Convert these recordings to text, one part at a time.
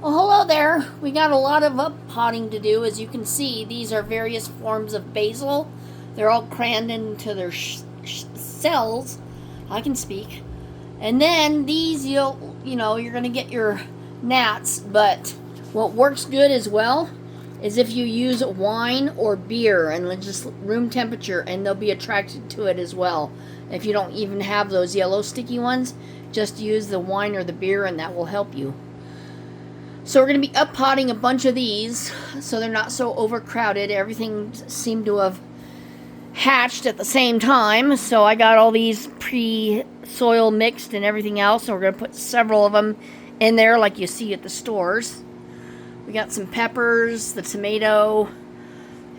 Well, hello there. We got a lot of up potting to do. As you can see, these are various forms of basil. They're all crammed into their cells. I can speak. And then these, you're going to get your gnats. But what works good as well is if you use wine or beer and just room temperature, and they'll be attracted to it as well. If you don't even have those yellow sticky ones, just use the wine or the beer, and that will help you. So we're going to be up potting a bunch of these so they're not so overcrowded. Everything seemed to have hatched at the same time. So I got all these pre-soil mixed and everything else. And we're going to put several of them in there like you see at the stores. We got some peppers, the tomato.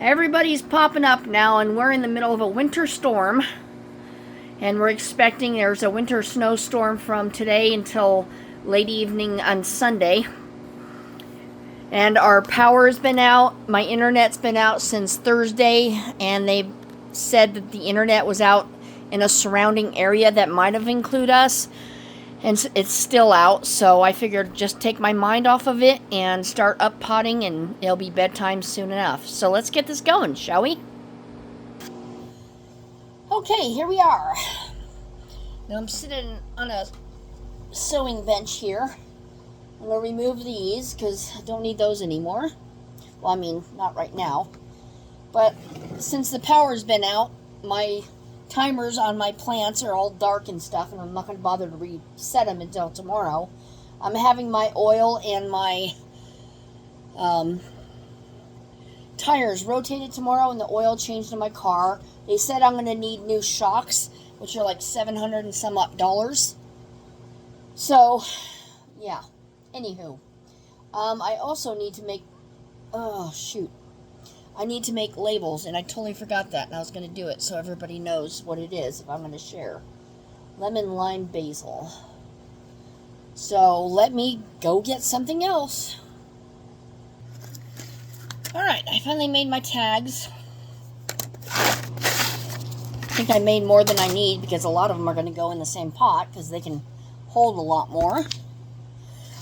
Everybody's popping up now, and we're in the middle of a winter storm. And we're expecting there's a winter snowstorm from today until late evening on Sunday. And our power's been out. My internet's been out since Thursday, and they said that the internet was out in a surrounding area that might have included us. And it's still out, so I figured just take my mind off of it and start up potting, and it'll be bedtime soon enough. So let's get this going, shall we? Okay, here we are. Now I'm sitting on a sewing bench here. I'm going to remove these because I don't need those anymore. Well, I mean, not right now. But since the power's been out, my timers on my plants are all dark and stuff, and I'm not going to bother to reset them until tomorrow. I'm having my oil and my tires rotated tomorrow, and the oil changed in my car. They said I'm going to need new shocks, which are like $700 and some odd dollars. So, yeah. Anywho, I also need to make, I need to make labels, and I totally forgot that, and I was going to do it so everybody knows what it is if I'm going to share. Lemon, lime, basil. So let me go get something else. Alright, I finally made my tags. I think I made more than I need because a lot of them are going to go in the same pot because they can hold a lot more.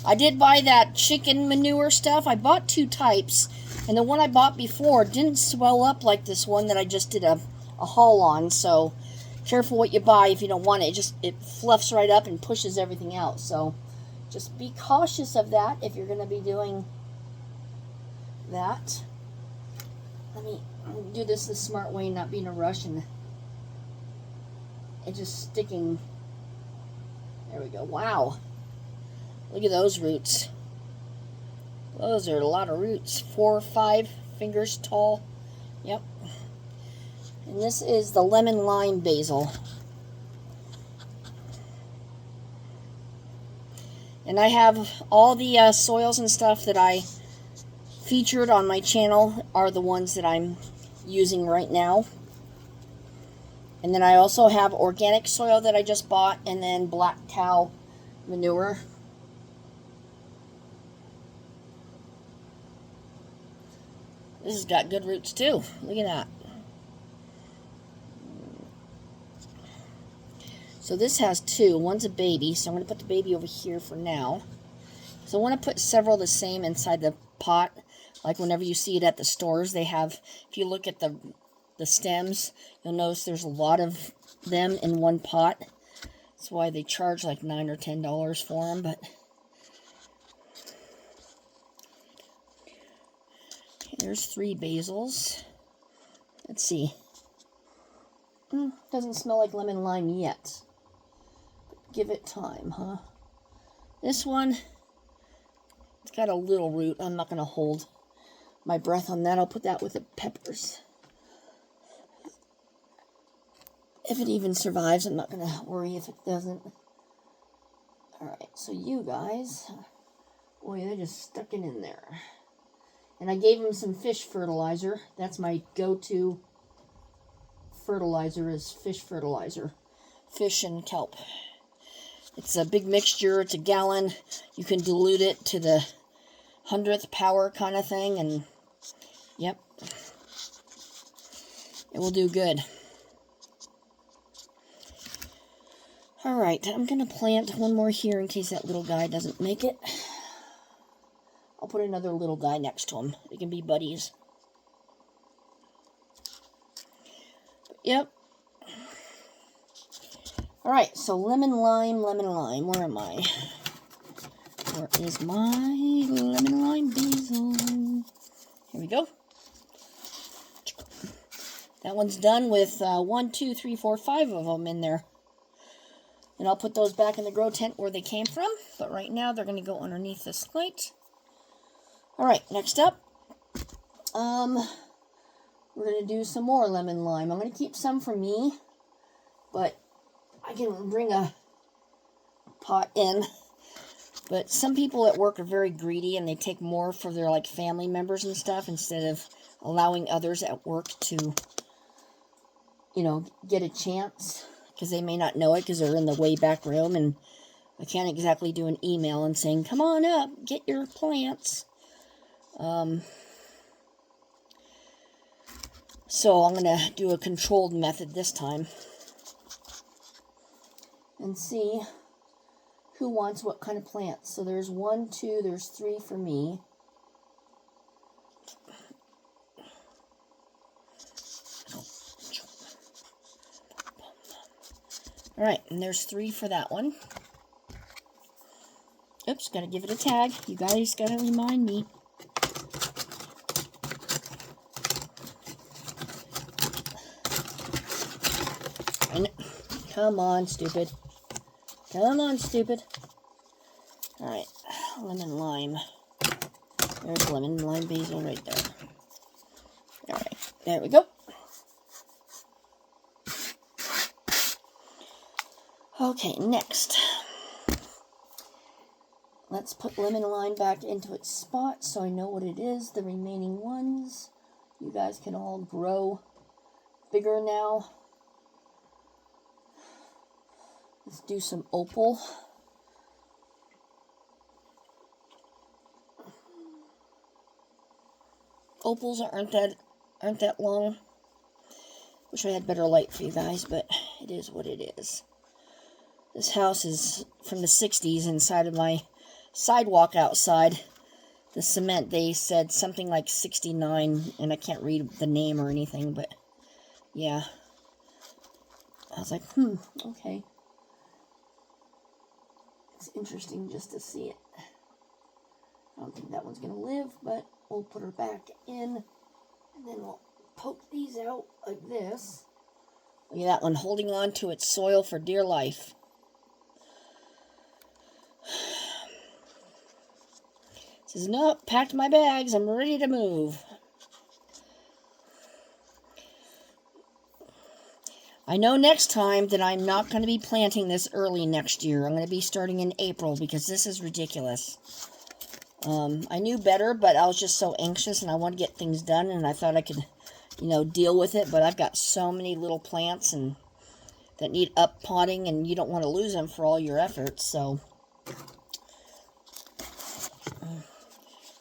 I did buy that chicken manure stuff. I bought 2 types, and the one I bought before didn't swell up like this one that I just did a haul on, so careful what you buy if you don't want it. It fluffs right up and pushes everything out, so just be cautious of that if you're going to be doing that. Let me do this the smart way, not be in a rush, and it just sticking. There we go. Wow. Look at those roots. Those are a lot of roots. 4 or 5 fingers tall. Yep. And this is the lemon lime basil. And I have all the soils and stuff that I featured on my channel are the ones that I'm using right now. And then I also have organic soil that I just bought, and then black cow manure. This has got good roots too. Look at that. So this has 2. One's a baby, so I'm going to put the baby over here for now. So I want to put several the same inside the pot. Like whenever you see it at the stores, they have, if you look at the stems, you'll notice there's a lot of them in one pot. That's why they charge like $9 or $10 for them, but there's 3 basils. Let's see. Doesn't smell like lemon lime yet. But give it time, huh? This one, it's got a little root. I'm not going to hold my breath on that. I'll put that with the peppers. If it even survives, I'm not going to worry if it doesn't. Alright, so you guys, boy, they're just stuck in there. And I gave them some fish fertilizer. That's my go-to fertilizer, is fish fertilizer. Fish and kelp. It's a big mixture. It's a gallon. You can dilute it to the 100th power kind of thing. And, yep. It will do good. Alright, I'm going to plant one more here in case that little guy doesn't make it. I'll put another little guy next to him. They can be buddies. Yep. Alright, so lemon, lime. Where am I? Where is my lemon, lime, basil? Here we go. That one's done with 1, 2, 3, 4, 5 of them in there. And I'll put those back in the grow tent where they came from. But right now, they're going to go underneath this light. Alright, next up. We're going to do some more lemon lime. I'm going to keep some for me. But I can bring a pot in. But some people at work are very greedy. And they take more for their like family members and stuff. Instead of allowing others at work to, you know, get a chance. Because they may not know it because they're in the way back room. And I can't exactly do an email and saying, come on up, get your plants. So I'm going to do a controlled method this time. And see who wants what kind of plants. So there's 1, 2, there's 3 for me. Alright, and there's 3 for that one. Oops, gotta give it a tag. You guys gotta remind me. And come on, stupid. Come on, stupid. Alright, lemon lime. There's lemon lime basil right there. Alright, there we go. Okay, next. Let's put lemon lime back into its spot so I know what it is. The remaining ones. You guys can all grow bigger now. Let's do some opal. Opals aren't that long. Wish I had better light for you guys, but it is what it is. This house is from the 60s. Inside of my sidewalk outside, the cement, they said something like 69, and I can't read the name or anything, but yeah. I was like, okay. It's interesting just to see it. I don't think that one's going to live, but we'll put her back in, and then we'll poke these out like this. Look at that one holding on to its soil for dear life. Says, nope, packed my bags, I'm ready to move. I know next time that I'm not going to be planting this early next year. I'm going to be starting in April because this is ridiculous. I knew better, but I was just so anxious and I wanted to get things done and I thought I could, you know, deal with it. But I've got so many little plants and that need up potting and you don't want to lose them for all your efforts, so...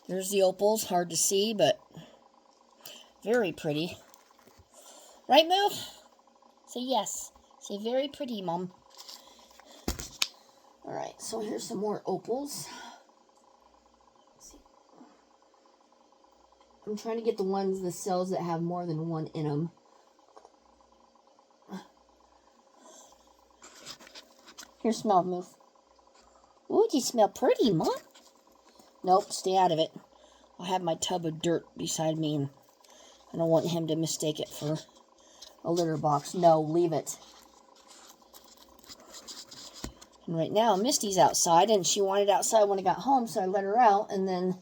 There's the opals, hard to see, but very pretty. Right, Move? Say yes. Say very pretty, Mom. Alright, so here's some more opals. Let's see. I'm trying to get the cells that have more than one in them. Here, smell, Move. Ooh, you smell pretty, Mom. Nope, stay out of it. I'll have my tub of dirt beside me, and I don't want him to mistake it for a litter box. No, leave it. And right now, Misty's outside, and she wanted outside when I got home, so I let her out, and then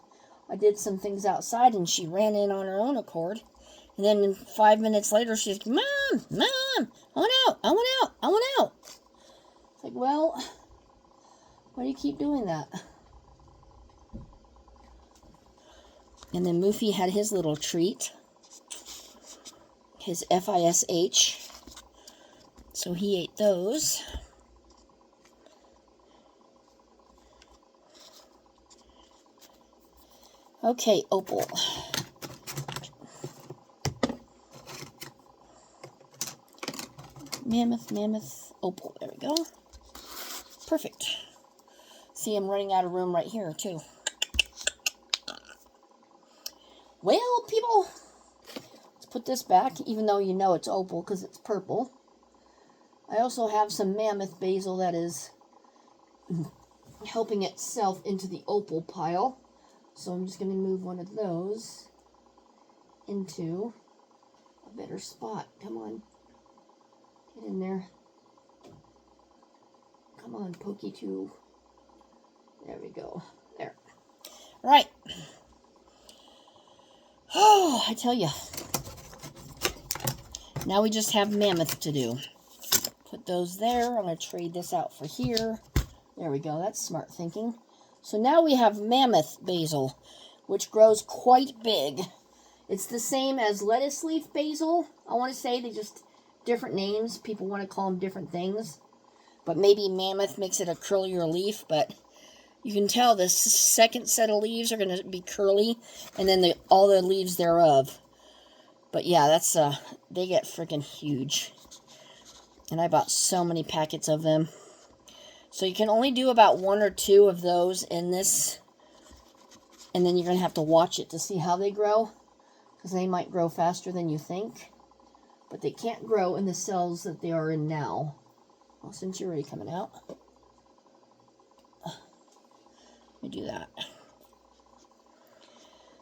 I did some things outside, and she ran in on her own accord. And then 5 minutes later, she's like, Mom, Mom, I want out, I want out, I want out. It's like, well, why do you keep doing that? And then Moofy had his little treat. His FISH. So he ate those. Okay, opal. Mammoth, opal. There we go. Perfect. See, I'm running out of room right here, too. Well, people, let's put this back, even though you know it's opal because it's purple. I also have some mammoth basil that is helping itself into the opal pile. So I'm just going to move one of those into a better spot. Come on. Get in there. Come on, Pokey 2. There we go. There. All right. Oh, I tell you. Now we just have mammoth to do. Put those there. I'm going to trade this out for here. There we go. That's smart thinking. So now we have mammoth basil, which grows quite big. It's the same as lettuce leaf basil. I want to say they just different names. People want to call them different things. But maybe mammoth makes it a curlier leaf. But you can tell this second set of leaves are going to be curly. And then all the leaves thereof. But yeah, that's they get freaking huge. And I bought so many packets of them. So you can only do about 1 or 2 of those in this. And then you're going to have to watch it to see how they grow. Because they might grow faster than you think. But they can't grow in the cells that they are in now. Well, since you're already coming out. Let me do that.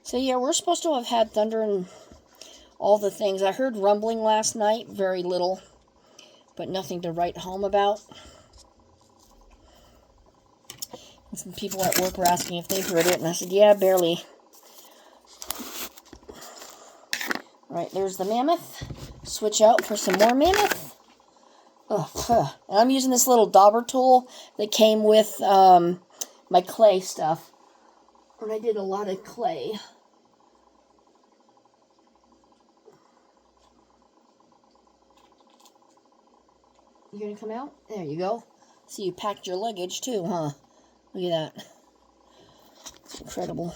So yeah, we're supposed to have had thunder and all the things. I heard rumbling last night. Very little. But nothing to write home about. And some people at work were asking if they heard it, and I said, yeah, barely. Alright, there's the mammoth. Switch out for some more mammoth. And I'm using this little dauber tool that came with my clay stuff. And I did a lot of clay. You gonna come out? There you go. See, you packed your luggage too, huh? Look at that. It's incredible.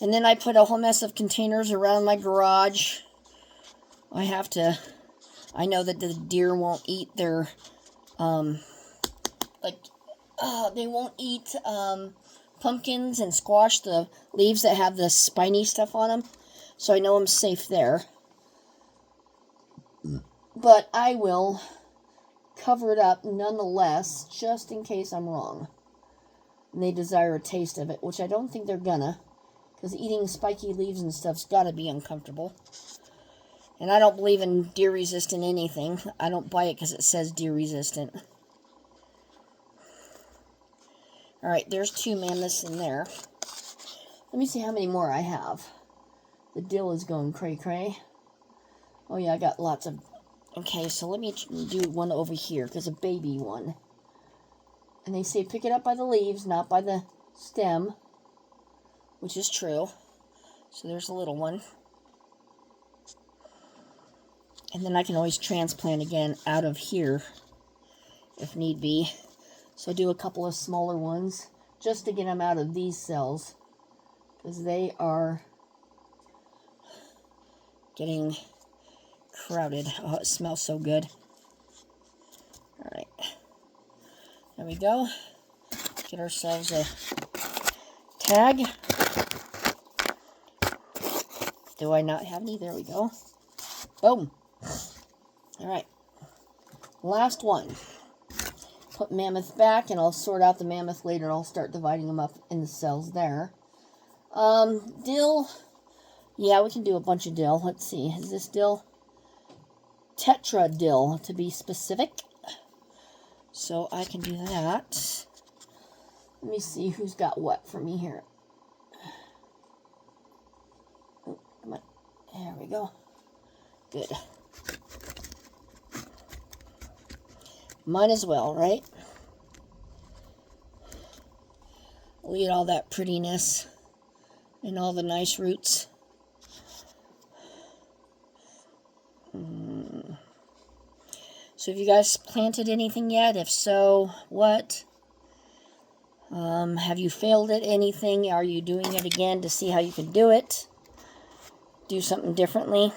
And then I put a whole mess of containers around my garage. I know that the deer won't eat their, they won't eat pumpkins and squash, the leaves that have the spiny stuff on them. So I know I'm safe there. But I will cover it up nonetheless, just in case I'm wrong. And they desire a taste of it, which I don't think they're gonna. Because eating spiky leaves and stuff's gotta be uncomfortable. And I don't believe in deer-resistant anything. I don't buy it because it says deer-resistant. Alright, there's 2 mammoths in there. Let me see how many more I have. The dill is going cray-cray. Oh yeah, I got lots of... Okay, so let me do one over here, because a baby one. And they say pick it up by the leaves, not by the stem. Which is true. So there's a little one. And then I can always transplant again out of here, if need be. So I do a couple of smaller ones, just to get them out of these cells. Because they are getting crowded. Oh, it smells so good. Alright. There we go. Get ourselves a tag. Do I not have any? There we go. Boom. Alright. Last one. Put mammoth back, and I'll sort out the mammoth later. I'll start dividing them up in the cells there. Dill. Yeah, we can do a bunch of dill. Let's see. Is this dill? Tetra dill, to be specific. So I can do that. Let me see who's got what for me here. Oh, come on. There we go. Good. Might as well, right? Look at all that prettiness and all the nice roots. So have you guys planted anything yet? If so, what? Have you failed at anything? Are you doing it again to see how you can do it? Do something differently?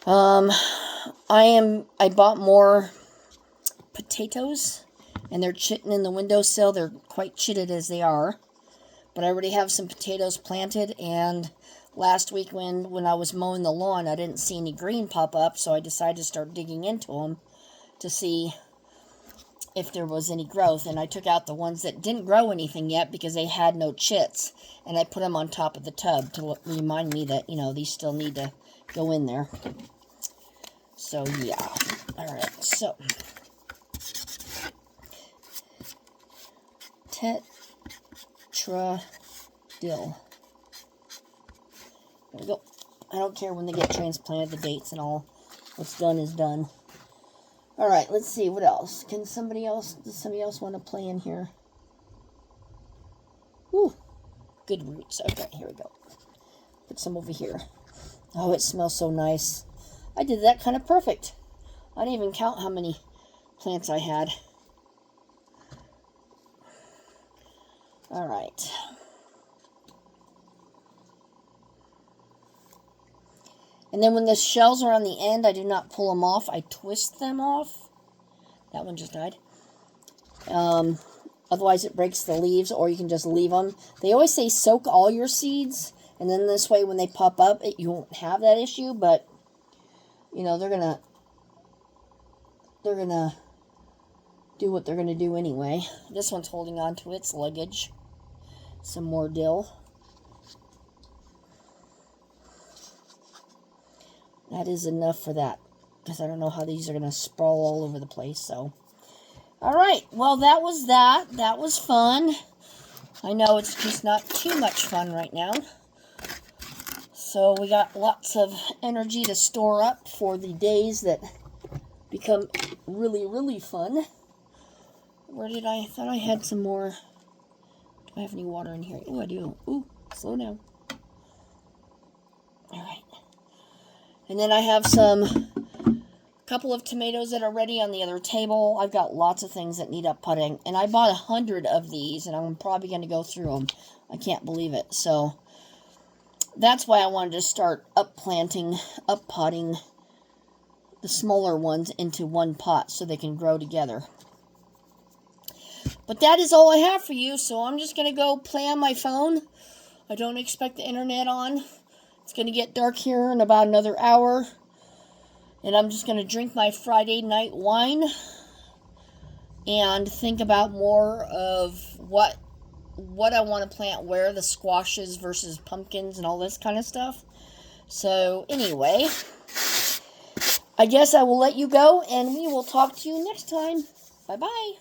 I bought more potatoes And they're chitting in the windowsill. They're quite chitted as they are. But I already have some potatoes planted, and last week when I was mowing the lawn, I didn't see any green pop up, so I decided to start digging into them to see if there was any growth. And I took out the ones that didn't grow anything yet because they had no chits, and I put them on top of the tub to remind me that, you know, these still need to go in there. So, yeah. Alright, so Tetra dill. There we go. I don't care when they get transplanted, the dates and all. What's done is done. Alright, let's see, what else? Does somebody else want to play in here? Woo! Good roots. Okay, here we go. Put some over here. Oh, it smells so nice. I did that kind of perfect. I didn't even count how many plants I had. Alright. And then when the shells are on the end, I do not pull them off. I twist them off. That one just died. Otherwise, it breaks the leaves, or you can just leave them. They always say soak all your seeds, and then this way, when they pop up, you won't have that issue. But you know, they're gonna do what they're gonna do anyway. This one's holding on to its luggage. Some more dill. That is enough for that, because I don't know how these are going to sprawl all over the place, so. Alright, well, that was that. That was fun. I know it's just not too much fun right now. So we got lots of energy to store up for the days that become really, really fun. Where did I thought I had some more. Do I have any water in here? Oh, I do. Ooh, slow down. Alright. And then I have couple of tomatoes that are ready on the other table. I've got lots of things that need up putting. And I bought 100 of these, and I'm probably going to go through them. I can't believe it. So that's why I wanted to start up potting the smaller ones into one pot so they can grow together. But that is all I have for you, so I'm just going to go play on my phone. I don't expect the internet on. It's going to get dark here in about another hour. And I'm just going to drink my Friday night wine and think about more of what I want to plant where, the squashes versus pumpkins and all this kind of stuff. So anyway, I guess I will let you go, and we will talk to you next time. Bye-bye.